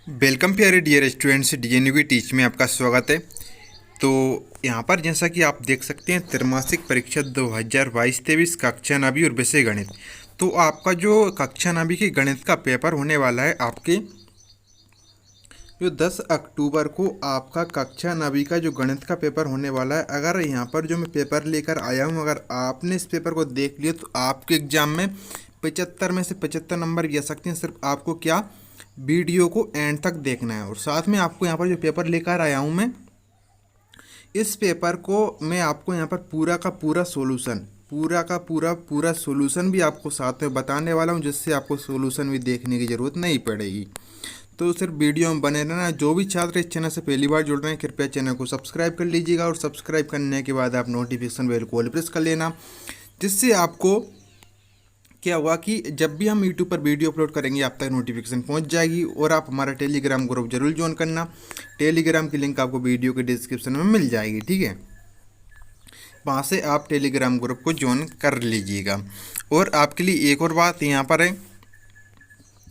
Welcome प्यारे dear students, डीएनयू की teach में आपका स्वागत है। तो यहाँ पर जैसा कि आप देख सकते हैं त्रैमासिक परीक्षा 2022-23 कक्षा नवी और विषय गणित। तो आपका जो कक्षा नवी की गणित का पेपर होने वाला है आपके जो 10 अक्टूबर को आपका कक्षा नवी का जो गणित का पेपर होने वाला है। अगर यहाँ पर जो मैं पेपर लेकर आया हूँ, अगर आपने इस पेपर को देख लिया तो आपके एग्ज़ाम में 75 में से 75 नंबर भी आ सकते हैं। सिर्फ आपको क्या वीडियो को एंड तक देखना है। और साथ में आपको यहाँ पर जो पेपर लेकर आया हूँ मैं, इस पेपर को मैं आपको यहाँ पर पूरा का पूरा सॉल्यूशन पूरा सॉल्यूशन भी आपको साथ में बताने वाला हूँ, जिससे आपको सॉल्यूशन भी देखने की ज़रूरत नहीं पड़ेगी। तो सिर्फ वीडियो में बने रहना। जो भी छात्र इस चैनल से पहली बार जुड़ रहे हैं कृपया चैनल को सब्सक्राइब कर लीजिएगा, और सब्सक्राइब करने के बाद आप नोटिफिकेशन बेल को ऑल प्रेस कर लेना, जिससे आपको क्या हुआ कि जब भी हम यूट्यूब पर वीडियो अपलोड करेंगे आप तक नोटिफिकेशन पहुंच जाएगी। और आप हमारा टेलीग्राम ग्रुप जरूर ज्वाइन करना। टेलीग्राम की लिंक आपको वीडियो के डिस्क्रिप्शन में मिल जाएगी, ठीक है। वहाँ से आप टेलीग्राम ग्रुप को ज्वाइन कर लीजिएगा। और आपके लिए एक और बात यहाँ पर है,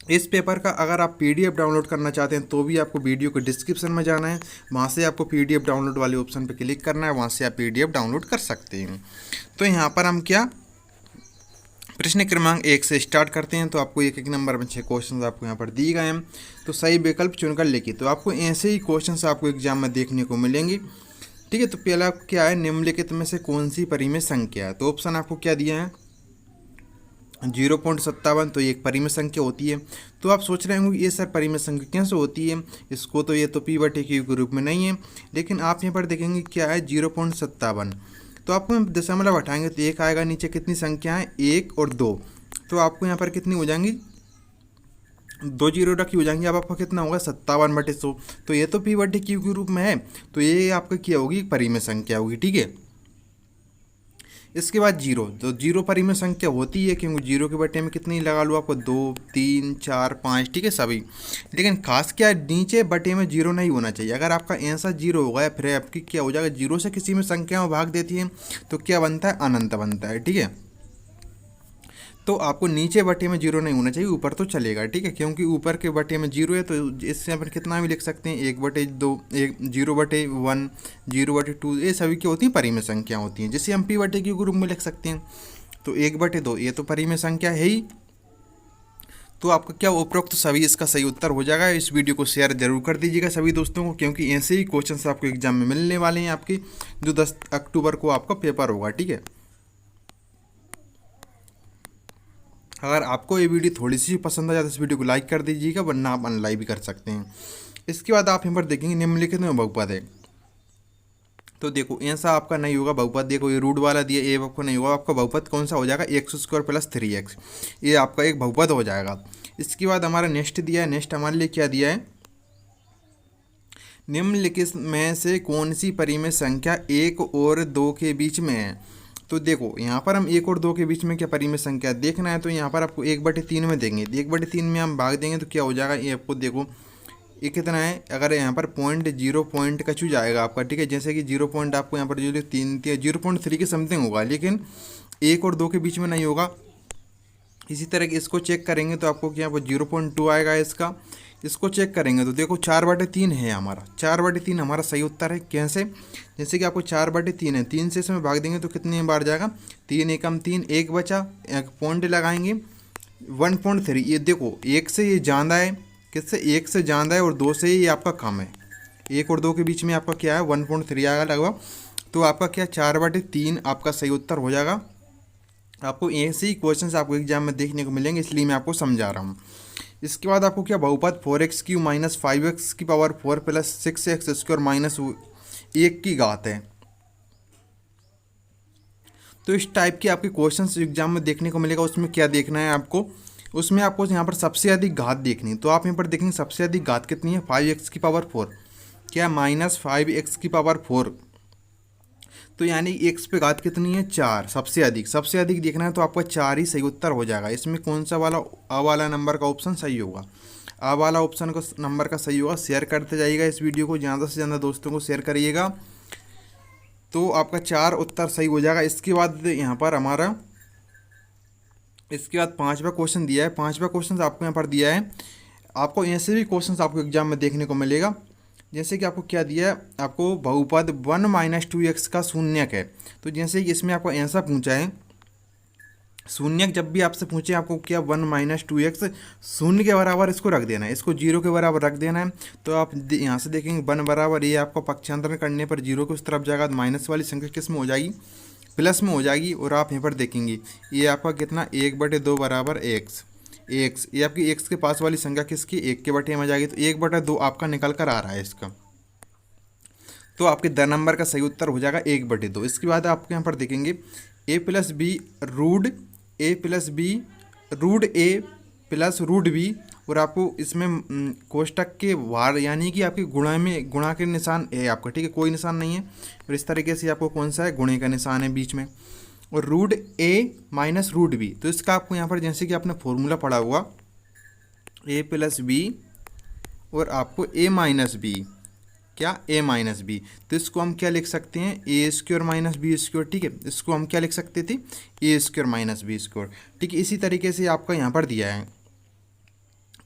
इस पेपर का अगर आप पीडीएफ डाउनलोड करना चाहते हैं तो भी आपको वीडियो के डिस्क्रिप्शन में जाना है। वहाँ से आपको पीडीएफ डाउनलोड वाले ऑप्शन पर क्लिक करना है, वहाँ से आप पीडीएफ डाउनलोड कर सकते हैं। तो यहाँ पर हम क्या प्रश्न क्रमांक 1 से स्टार्ट करते हैं। तो आपको एक एक नंबर में 6 क्वेश्चन आपको यहाँ पर दिए गए हैं, तो सही विकल्प चुनकर लिखिए। तो आपको ऐसे ही क्वेश्चंस आपको एग्जाम में देखने को मिलेंगे, ठीक है। तो पहला क्या है, निम्नलिखित में से कौन सी परिमेय संख्या है। तो ऑप्शन आपको क्या दिया है, 0.57। तो ये एक परिमेय संख्या होती है। तो आप सोच रहे होंगे ये सर परिमेय संख्या कैसे होती है, इसको तो ये तो p/q के रूप में नहीं है। लेकिन आप यहाँ पर देखेंगे क्या है 0.57। तो आपको हम दशमलव हटाएंगे तो एक आएगा, नीचे कितनी संख्या है 1 और 2। तो आपको यहाँ पर कितनी हो जाएंगी, 2 जीरो रखी हो जाएंगी। अब आपका कितना होगा 57/100। तो ये तो p/q के रूप में है, तो ये आपका क्या होगी, परिमेय संख्या होगी, ठीक है। इसके बाद जीरो, तो जीरो परिमेय संख्या होती है, क्योंकि जीरो के बटे में कितनी लगा लो आपको 2 3 4 5, ठीक है सभी। लेकिन खास क्या है, नीचे बटे में जीरो नहीं होना चाहिए। अगर आपका आंसर जीरो होगा या फिर आपकी क्या हो जाएगा, जीरो से किसी में संख्या में भाग देती है तो क्या बनता है, अनंत बनता है, ठीक है। तो आपको नीचे बटे में जीरो नहीं होना चाहिए, ऊपर तो चलेगा, ठीक है। क्योंकि ऊपर के बटे में जीरो है, तो इससे अपन कितना भी लिख सकते हैं, 1/2, 0/1, 0/2, ये सभी क्या होती हैं, परिमेय संख्या होती हैं, जिसे हम p/q के रूप में लिख सकते हैं। तो 1/2 ये तो परिमेय संख्या है ही। तो आपका क्या उपरोक्त सभी इसका सही उत्तर हो जाएगा। इस वीडियो को शेयर जरूर कर दीजिएगा सभी दोस्तों को, क्योंकि ऐसे ही क्वेश्चन आपको एग्जाम में मिलने वाले हैं आपके, जो 10 अक्टूबर को आपका पेपर होगा, ठीक है। अगर आपको ये वीडियो थोड़ी सी पसंद आ जाए तो इस वीडियो को लाइक कर दीजिएगा, वरना आप अनलाइक भी कर सकते हैं। इसके बाद आप यहाँ पर देखेंगे निम्नलिखित में बहुपद है। तो देखो ऐसा आपका नहीं होगा बहुपद, देखो ये रूट वाला दिया, ये आपको नहीं होगा। आपका बहुपद कौन सा हो जाएगा, x² + 3x, ये आपका एक बहुपद हो जाएगा। इसके बाद हमारा नेक्स्ट दिया है, नेक्स्ट हमारे लिए क्या दिया है, निम्नलिखित में से कौन सी परिमेय संख्या 1 और 2 के बीच में है। तो देखो यहाँ पर हम 1 और 2 के बीच में क्या परिमेय संख्या देखना है। तो यहाँ पर आपको 1/3 में देंगे, 1/3 में हम भाग देंगे तो क्या हो जाएगा, ये आपको देखो ये कितना है। अगर यहाँ पर 0.0 पॉइंट का चू जाएगा आपका, ठीक है। जैसे कि 0 पॉइंट आपको यहाँ पर जो 0.3 के समथिंग होगा, लेकिन 1 और 2 के बीच में नहीं होगा। इसी तरह इसको चेक करेंगे तो आपको क्या 0.2 आएगा इसका। इसको चेक करेंगे तो देखो 4/3 है हमारा, 4/3 हमारा सही उत्तर है। कैसे, जैसे कि आपको 4/3 है, 3 से इसमें भाग देंगे तो कितने बार जाएगा, 3 एकम 3, एक बचा, एक पॉइंट लगाएंगे 1.3। ये देखो 1 से ये ज़्यादा है, किससे, 1 से ज़्यादा है, और 2 से ये आपका कम है। 1 और 2 के बीच में आपका क्या है 1.3 आएगा लगभग। तो आपका क्या 4/3 आपका सही उत्तर हो जाएगा। आपको ऐसे ही क्वेश्चंस आपको एग्जाम में देखने को मिलेंगे, इसलिए मैं आपको समझा रहा हूँ। इसके बाद आपको क्या बहुपद 4x³ - 5x⁴ + 6x² - 1 की घात है। तो इस टाइप के आपके क्वेश्चंस एग्जाम में देखने को मिलेगा। उसमें क्या देखना है आपको, उसमें आपको यहाँ पर सबसे अधिक घात देखनी है। तो आप यहाँ पर देखेंगे सबसे अधिक घात कितनी है, 5x⁴ क्या -5x⁴। तो यानी x पे घात कितनी है 4, सबसे अधिक देखना है। तो आपका 4 ही सही उत्तर हो जाएगा। इसमें कौन सा वाला आ वाला नंबर का ऑप्शन सही होगा, आ वाला ऑप्शन का नंबर का सही होगा। शेयर करते जाइएगा इस वीडियो को, ज़्यादा से ज़्यादा दोस्तों को शेयर करिएगा, तो आपका 4 उत्तर सही हो जाएगा। इसके बाद यहाँ पर हमारा, इसके बाद 5वां क्वेश्चन दिया है। 5वां क्वेश्चन आपको यहाँ पर दिया है आपको ऐसे भी क्वेश्चंस आपको एग्जाम में देखने को मिलेगा। जैसे कि आपको क्या दिया है, आपको बहुपद 1 - 2x का शून्यक है। तो जैसे कि इसमें आपको ऐसा पूछा है, शून्यक जब भी आपसे पूछे आपको क्या 1 - 2x शून्य के बराबर इसको रख देना है, इसको जीरो के बराबर रख देना है। तो आप यहाँ से देखेंगे 1 बराबर ये आपको पक्षांतरण करने पर जीरो को उस तरफ जाएगा, तो माइनस वाली संख्या किस में हो जाएगी, प्लस में हो जाएगी। और आप यहाँ पर देखेंगे ये आपका कितना 1/2 बराबर एक्स, ये आपकी एक्स के पास वाली संख्या किसकी 1 के बटे में आ जाएगी। तो 1/2 आपका निकल कर आ रहा है इसका। तो आपके द नंबर का सही उत्तर हो जाएगा 1/2। इसके बाद आप यहाँ पर देखेंगे a + b root a + b root a plus root b, और आपको इसमें कोष्टक के बाहर यानी कि आपके गुणा में गुणा के निशान है आपका, ठीक है, कोई निशान नहीं है। और इस तरीके से आपको कौन सा है, गुणे का निशान है बीच में, और root a minus root b। तो इसका आपको यहाँ पर जैसे कि आपने फॉर्मूला पढ़ा हुआ a + b और आपको a - b, क्या a - b। तो इसको हम क्या लिख सकते हैं, a² - b², ठीक है। इसको हम क्या लिख सकते थे, a² - b², ठीक है। इसी तरीके से आपका यहाँ पर दिया है,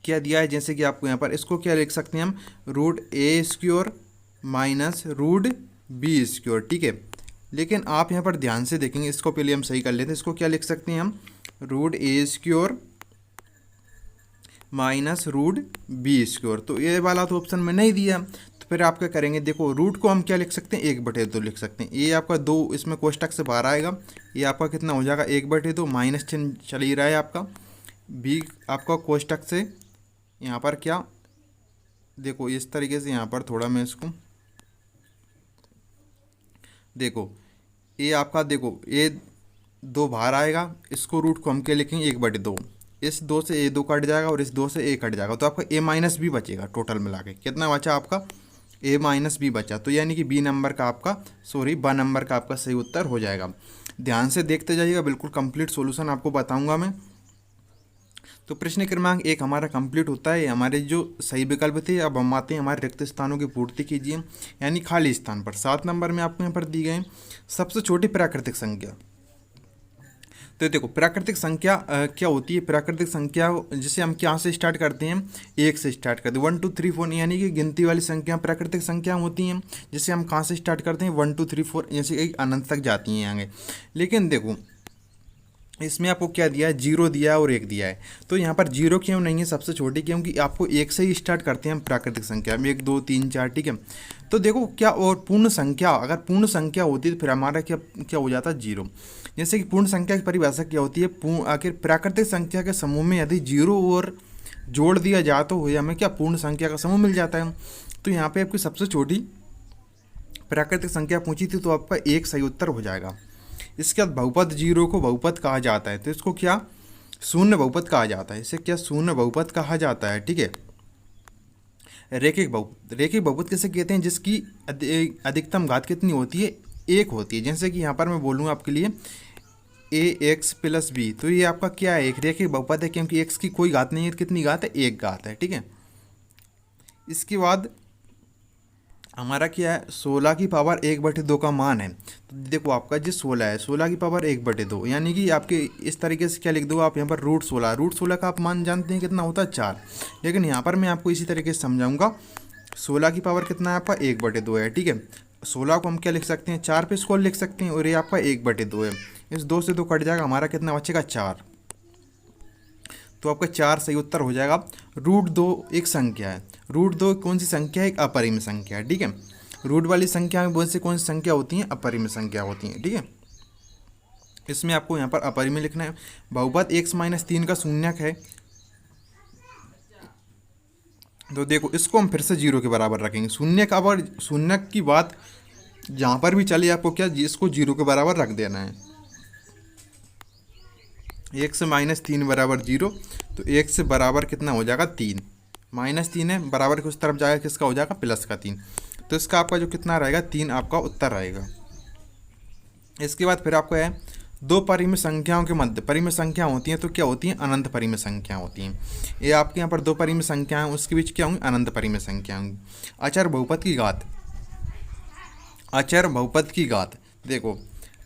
क्या दिया है, जैसे कि आपको यहाँ पर इसको क्या लिख सकते हैं हम, root a² minus root b², ठीक है। लेकिन आप यहाँ पर ध्यान से देखेंगे, इसको पहले हम सही कर लेते हैं। इसको क्या लिख सकते हैं हम, root a² minus root b²। तो ये वाला तो ऑप्शन में नहीं दिया, तो फिर आप क्या करेंगे, देखो रूट को हम क्या लिख सकते हैं, 1/2 लिख सकते हैं। ये आपका 2 इसमें कोष्टक से बाहर आएगा, ये आपका कितना हो जाएगा 1/2, माइनस चिन्ह चल ही रहा है आपका, b आपका कोष्टक से यहाँ पर क्या, देखो इस तरीके से यहाँ पर थोड़ा मैं इसको देखो, ये आपका देखो ये 2 बाहर आएगा, इसको रूट को हम क्या लिखेंगे 1/2, इस 2 से a 2 कट जाएगा और इस 2 से a कट जाएगा। तो आपका a - b बचेगा, टोटल मिला के कितना बचा आपका a - b बचा। तो यानी कि b नंबर का आपका ब नंबर का आपका सही उत्तर हो जाएगा। ध्यान से देखते जाइएगा, बिल्कुल कंप्लीट सॉल्यूशन आपको बताऊंगा मैं। तो प्रश्न क्रमांक 1 हमारा कंप्लीट होता है। हमारे जो सही विकल्प थे, अब हम आते हैं हमारे रिक्त स्थानों की पूर्ति कीजिए, यानी खाली स्थान पर। 7 नंबर में आपको यहाँ पर दी गए सबसे छोटी प्राकृतिक संख्या। तो देखो प्राकृतिक संख्या क्या होती है, प्राकृतिक संख्या जिसे हम क्या से स्टार्ट करते हैं, 1 से स्टार्ट करते हैं। 1 2 3 4 यानी कि गिनती वाली संख्या प्राकृतिक संख्या होती हैं, जिसे हम कहाँ से स्टार्ट करते हैं 1 2 3 4, जैसे कि अनंत तक जाती हैं आगे। लेकिन देखो इसमें आपको क्या दिया है, 0 दिया है और 1 दिया है। तो यहाँ पर 0 क्यों नहीं है सबसे छोटी, क्योंकि आपको 1 से ही स्टार्ट करते हैं हम प्राकृतिक संख्या में, 1 2 3 4, ठीक है। तो देखो क्या, और पूर्ण संख्या, अगर पूर्ण संख्या होती है तो फिर हमारा क्या क्या हो जाता है 0। जैसे कि पूर्ण संख्या की परिभाषा क्या होती है, आखिर प्राकृतिक संख्या के समूह में यदि 0 और जोड़ दिया जाए तो हमें क्या पूर्ण संख्या का समूह मिल जाता है। तो यहाँ पे आपकी सबसे छोटी प्राकृतिक संख्या पूछी थी, तो आपका 1 सही उत्तर हो जाएगा। इसके बाद बहुपद 0 को बहुपद कहा जाता है, तो इसको क्या शून्य बहुपद कहा जाता है, इसे क्या शून्य बहुपद कहा जाता है, ठीक है। रैखिक बहुपद किसे कहते हैं, जिसकी अधिकतम घात कितनी होती है, 1 होती है। जैसे कि यहाँ पर मैं बोलूँगा आपके लिए ax + b, तो ये आपका क्या है, एक रैखिक बहुपद है, क्योंकि x की कोई घात नहीं है, कितनी घात है, 1 घात है, ठीक है। इसके बाद हमारा क्या है, 16 की पावर 1/2 का मान है। तो देखो आपका जो 16 है, 16 की पावर 1/2, यानी कि आपके इस तरीके से क्या लिख दो आप यहाँ पर रूट 16 का आप मान जानते हैं कितना होता है 4। लेकिन यहाँ पर मैं आपको इसी तरीके से समझाऊंगा, 16 की पावर कितना है आपका 1/2 है, ठीक है। 16 को हम क्या लिख सकते हैं, 4 पे स्क्वायर लिख सकते हैं, और ये आपका 1/2 है। इस 2 से 2 कट जाएगा, हमारा कितना बचेगा 4। तो आपका 4 सही उत्तर हो जाएगा। रूट 2 एक संख्या है, रूट 2 कौन सी संख्या है, एक अपरिमेय संख्या है, ठीक है। रूट वाली संख्या में बहुत से कौन सी संख्या होती हैं, अपरिमेय संख्या होती हैं, ठीक है। इसमें आपको यहाँ पर अपरिमेय लिखना है। बहुपद x - 3 का शून्यक है, तो देखो इसको हम फिर से 0 के बराबर रखेंगे। शून्यक, अगर शून्यक की बात जहाँ पर भी चले आपको क्या इसको 0 के बराबर रख देना है। x - 3 बराबर 0, तो x से बराबर कितना हो जाएगा 3, -3 है, बराबर के उस तरफ जाएगा किसका हो जाएगा प्लस का 3। तो इसका आपका जो कितना रहेगा 3 आपका उत्तर रहेगा। इसके बाद फिर आपको है दो परिमेय संख्याओं के मध्य, परिमेय संख्या होती हैं तो क्या होती हैं, अनंत परिमेय संख्या होती हैं। ये आपके यहाँ पर दो परिमेय संख्याएं हैं, उसके बीच क्या होंगी, अनंत परिमेय संख्या होंगी। अचर बहुपद की घात, अचर बहुपद की घात, देखो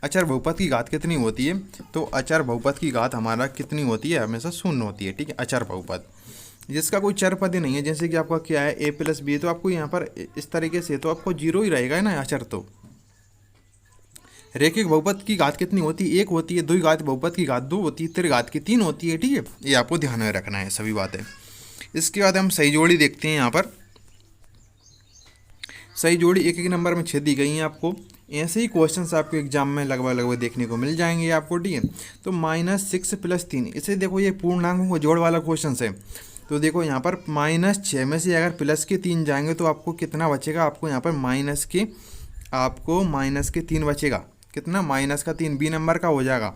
अचर बहुपद की घात कितनी होती है, तो अचर बहुपद की घात हमारा कितनी होती है, हमेशा शून्य होती है, ठीक है। अचर बहुपद जिसका कोई चर पद ही नहीं है, जैसे कि आपका क्या है ए प्लस बी, तो आपको यहाँ पर इस तरीके से तो आपको जीरो ही रहेगा ना अचर। तो रेखिक बहुपद की घात कितनी होती है? एक होती है। द्विघात बहुपद की घात दो होती है। त्रिघात की तीन होती है। ठीक है, ये आपको ध्यान में रखना है सभी बातें। इसके बाद हम सही जोड़ी देखते हैं। यहाँ पर सही जोड़ी एक एक नंबर में 6 दी गई हैं आपको। ऐसे ही क्वेश्चंस आपको एग्जाम में लगभग देखने को मिल जाएंगे आपको। ठीक है, तो -6 + 3, इसे देखो ये पूर्णांकों को जोड़ वाला क्वेश्चन है। तो देखो यहाँ पर -6 में से अगर प्लस के 3 जाएंगे तो आपको कितना बचेगा? आपको यहाँ पर माइनस के 3 बचेगा। कितना? -3 बी नंबर का हो जाएगा।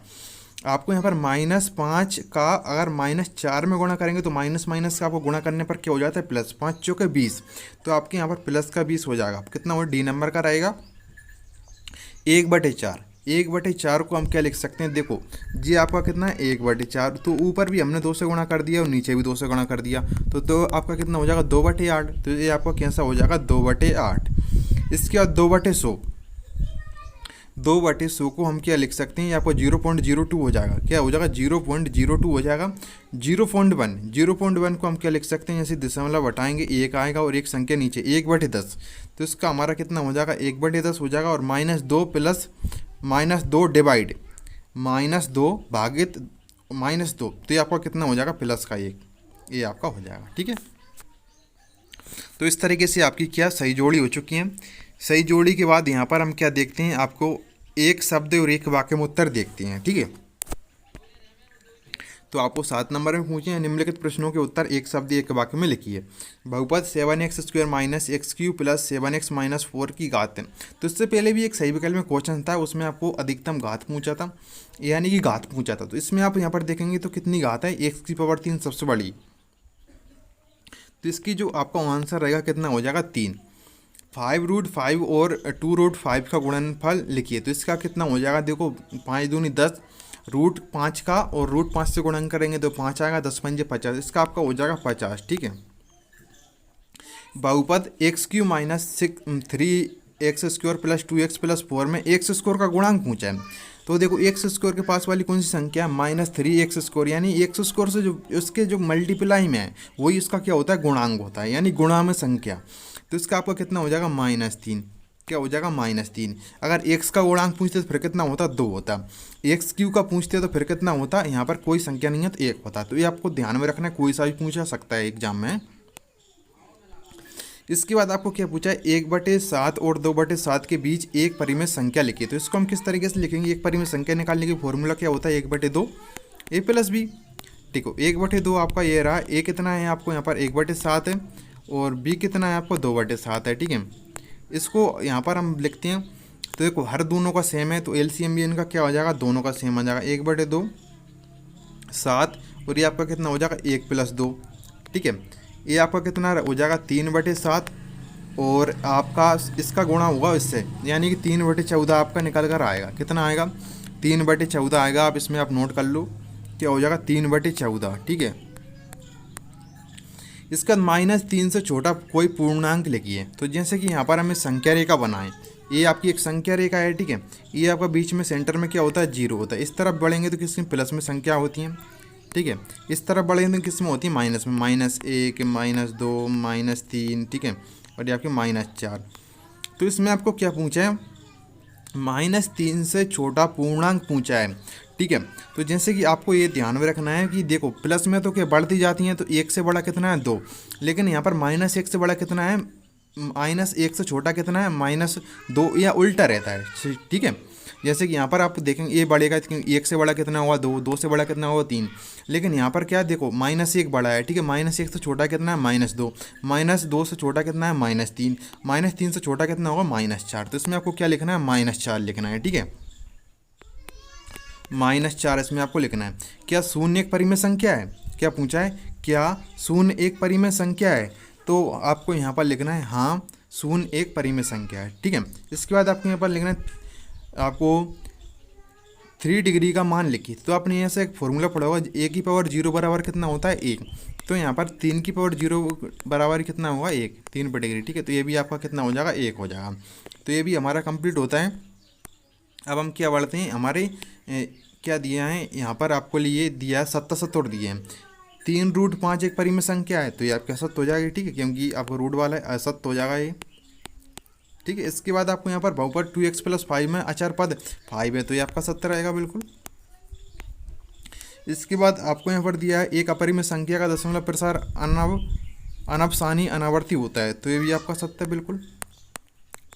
आपको यहाँ पर -5 का अगर -4 में गुणा करेंगे तो माइनस का आपको गुणा करने पर क्या हो जाता है? प्लस। 5 चौके 20, तो आपके यहाँ पर प्लस का 20 हो जाएगा। कितना वो डी नंबर का रहेगा? 1/4। 1/4 को हम क्या लिख सकते हैं? देखो जी आपका कितना है? 1/4। तो ऊपर भी हमने 2 से गुणा कर दिया और नीचे भी 2 से गुणा कर दिया, तो आपका कितना हो जाएगा? 2/8। तो ये आपका कैसा हो जाएगा? 2/8। इसके बाद 2/100। 2/100 को हम क्या लिख सकते हैं? ये आपको 0.02 हो जाएगा। क्या हो जाएगा? 0.02 हो जाएगा। 0.1 को हम क्या लिख सकते हैं? जैसे दशमलव हटाएंगे एक आएगा और एक संख्या नीचे 1/10, तो इसका हमारा कितना हो जाएगा? 1/10 हो जाएगा। और -2 डिवाइड -2 भागित -2, तो ये आपका कितना हो जाएगा? प्लस का 1, ये आपका हो जाएगा। ठीक है, तो इस तरीके से आपकी क्या सही जोड़ी हो चुकी है। सही जोड़ी के बाद यहाँ पर हम क्या देखते हैं? आपको एक शब्द और एक वाक्य में उत्तर देखते हैं। ठीक है, तो आपको 7 नंबर में पूछे हैं निम्नलिखित प्रश्नों के उत्तर एक शब्द एक वाक्य में लिखिए। बहुपद 7x² - x³ + 7x - 4 की घात है। तो इससे पहले भी एक सही विकल्प में क्वेश्चन था, उसमें आपको अधिकतम घात पूछा था, यानी कि घात पूछा था। तो इसमें आप यहाँ पर देखेंगे तो कितनी घात है? x³ सबसे बड़ी। तो इसकी जो आपका आंसर रहेगा कितना हो जाएगा? 3। 5√5 और 2√5 का गुणनफल लिखिए। तो इसका कितना हो जाएगा? देखो 5 दूनी 10, √5 का और √5 से गुणन करेंगे तो 5 आएगा, 10 पंजे 50, इसका आपका हो जाएगा 50। ठीक है, बहुपद x³ - 3x² + 2x + 4 में x² का गुणांक पूछा है। तो देखो x² के पास वाली कौन सी संख्या है? -3x², यानी x² से जो उसके जो मल्टीप्लाई में है वही इसका क्या होता है? गुणांक होता है, यानी गुणा में संख्या। तो इसका आपका कितना हो जाएगा? -3। क्या हो जाएगा? -3। अगर x का गुणांक पूछते तो फिर कितना होता? 2 होता। x³ का पूछते तो फिर कितना होता? यहाँ पर कोई संख्या नहीं है तो 1 होता। तो ये आपको ध्यान में रखना है, कोई सा भी पूछा सकता है एग्जाम में। इसके बाद आपको क्या पूछा है? 1/7 और 2/7 के बीच एक परिमेय संख्या लिखिए। तो इसको हम किस तरीके से लिखेंगे? एक परिमेय संख्या निकालने की फॉर्मूला क्या होता है? 1/2 a + b। ठीक हो, 1/2 आपका ये रहा। a कितना है आपको? यहाँ पर 1/7 है और b कितना है आपको? 2/7 है। ठीक है, इसको यहाँ पर हम लिखते हैं। तो देखो हर दोनों का सेम है, तो एलसीएम भी इनका क्या हो जाएगा? दोनों का सेम आ जाएगा। 1/2 7 और ये आपका कितना हो जाएगा? 1 + 2। ठीक है, ये आपका कितना हो जाएगा? 3/7 और आपका इसका गुणा होगा इससे, यानी कि 3/14 आपका निकल कर आएगा। कितना आएगा? 3/14 आएगा। आप इसमें आप नोट कर लो, क्या हो जाएगा? 3/14। ठीक है, इसका -3 से छोटा कोई पूर्णांक लिखिए। तो जैसे कि यहाँ पर हमें संख्या रेखा बनाएं, ये आपकी एक संख्या रेखा है। ठीक है, ये आपका बीच में सेंटर में क्या होता है? 0 होता है। इस तरफ बढ़ेंगे तो किसमें? प्लस में संख्या होती है। ठीक है, इस तरफ बढ़ेंगे तो किस में होती है? माइनस में। -1 -2 -3। ठीक है, और ये आपके -4। तो इसमें आपको क्या पूछा है? -3 से छोटा पूर्णांक पूछा है। ठीक है, तो जैसे कि आपको ये ध्यान में रखना है कि देखो प्लस में तो क्या बढ़ती जाती हैं, तो 1 से बड़ा कितना है? 2। लेकिन यहाँ पर -1 से बड़ा कितना है? -1 से छोटा कितना है? -2, या उल्टा रहता है। ठीक है, जैसे कि यहाँ पर आप देखेंगे ये बढ़ेगा, 1 से बड़ा कितना हुआ? 2, 2 से बड़ा कितना हुआ? 3। लेकिन यहाँ पर क्या देखो -1 बड़ा है। ठीक है, -1 से छोटा कितना है? -2। -2 से छोटा कितना है? -3। -3 से छोटा कितना होगा? -4। तो इसमें आपको क्या लिखना है? -4 लिखना है। ठीक है, -4 इसमें आपको लिखना है। क्या शून्य एक परिमेय संख्या है? क्या पूछा है? क्या शून्य एक परिमेय संख्या है? तो आपको यहाँ पर लिखना है हाँ, शून्य एक परिमेय संख्या है। ठीक है, इसके बाद आपको यहाँ पर लिखना है आपको 3 डिग्री का मान लिखिए। तो आपने यहाँ से एक फॉर्मूला पढ़ा होगा, a⁻0 बराबर कितना होता है? 1। तो यहाँ पर 3⁻0 बराबर कितना होगा? 1, 3/डिग्री। ठीक है, तो ये भी आपका कितना हो जाएगा? 1 हो जाएगा। तो ये भी हमारा कंप्लीट होता है। अब हम क्या बढ़ते हैं? हमारे क्या दिया है यहाँ पर? आपको लिए दिया 77 दिए हैं। 3 रूट 5 एक परिमेय संख्या है तो ये आपके असत्य हो जाएगी, ठीक है, क्योंकि आपको रूट वाला है, असत्य हो जाएगा ये, ठीक है। इसके बाद आपको यहाँ पर बहुपद 2x+5 में अचर पद 5 है तो ये आपका सत्य रहेगा बिल्कुल। इसके बाद आपको यहाँ पर दिया है एक अपरिमेय संख्या का दशमलव प्रसार अनपसानी अनावर्ती होता है तो ये भी आपका सत्य है बिल्कुल,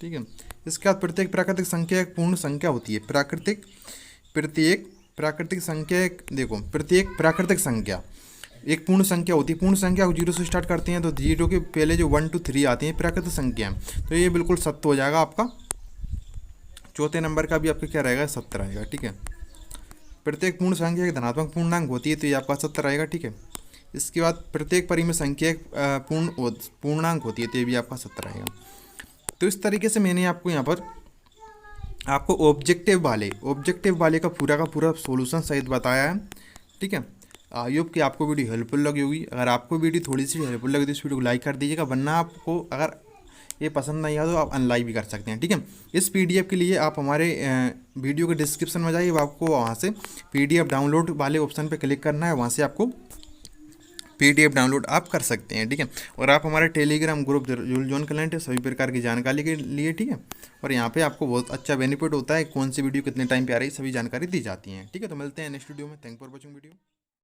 ठीक है। इसके बाद प्रत्येक प्राकृतिक संख्या एक पूर्ण संख्या होती है। प्रत्येक प्राकृतिक संख्या देखो, प्रत्येक प्राकृतिक संख्या एक पूर्ण संख्या होती है। पूर्ण संख्या को 0 से स्टार्ट करते हैं तो 0 के पहले जो 1 2 3 आती हैं प्राकृतिक संख्या है तो ये बिल्कुल सत्य हो जाएगा आपका। चौथे नंबर का भी आपका क्या रहेगा, सत्य रहेगा, ठीक है। प्रत्येक पूर्ण संख्या एक धनात्मक पूर्णांक होती है तो ये आपका सत्य रहेगा, ठीक है। इसके बाद प्रत्येक परिमेय संख्या एक पूर्णांक होती है तो ये भी आपका सत्य रहेगा। तो इस तरीके से मैंने आपको यहाँ पर आपको ऑब्जेक्टिव वाले का पूरा सॉल्यूशन सहित बताया है, ठीक है। आई होप कि आपको वीडियो हेल्पफुल लगी होगी। अगर आपको वीडियो थोड़ी सी हेल्पफुल लगी तो इस वीडियो को लाइक कर दीजिएगा, वरना आपको अगर ये पसंद नहीं आया तो आप अनलाइक भी कर सकते हैं, ठीक है। इस पीडीएफ के लिए आप हमारे वीडियो के डिस्क्रिप्शन में जाइए, आपको वहाँ से पीडीएफ डाउनलोड वाले ऑप्शन पर क्लिक करना है, वहाँ से आपको पीडीएफ डाउनलोड आप कर सकते हैं, ठीक है। और आप हमारे टेलीग्राम ग्रुप जरूर ज्वाइन कर लें सभी प्रकार की जानकारी के लिए, ठीक है। और यहाँ पे आपको बहुत अच्छा बेनिफिट होता है, कौन सी वीडियो कितने टाइम पे आ रही है सभी जानकारी दी जाती है, ठीक है। तो मिलते हैं नेक्स्ट वीडियो में। Thank for watching video.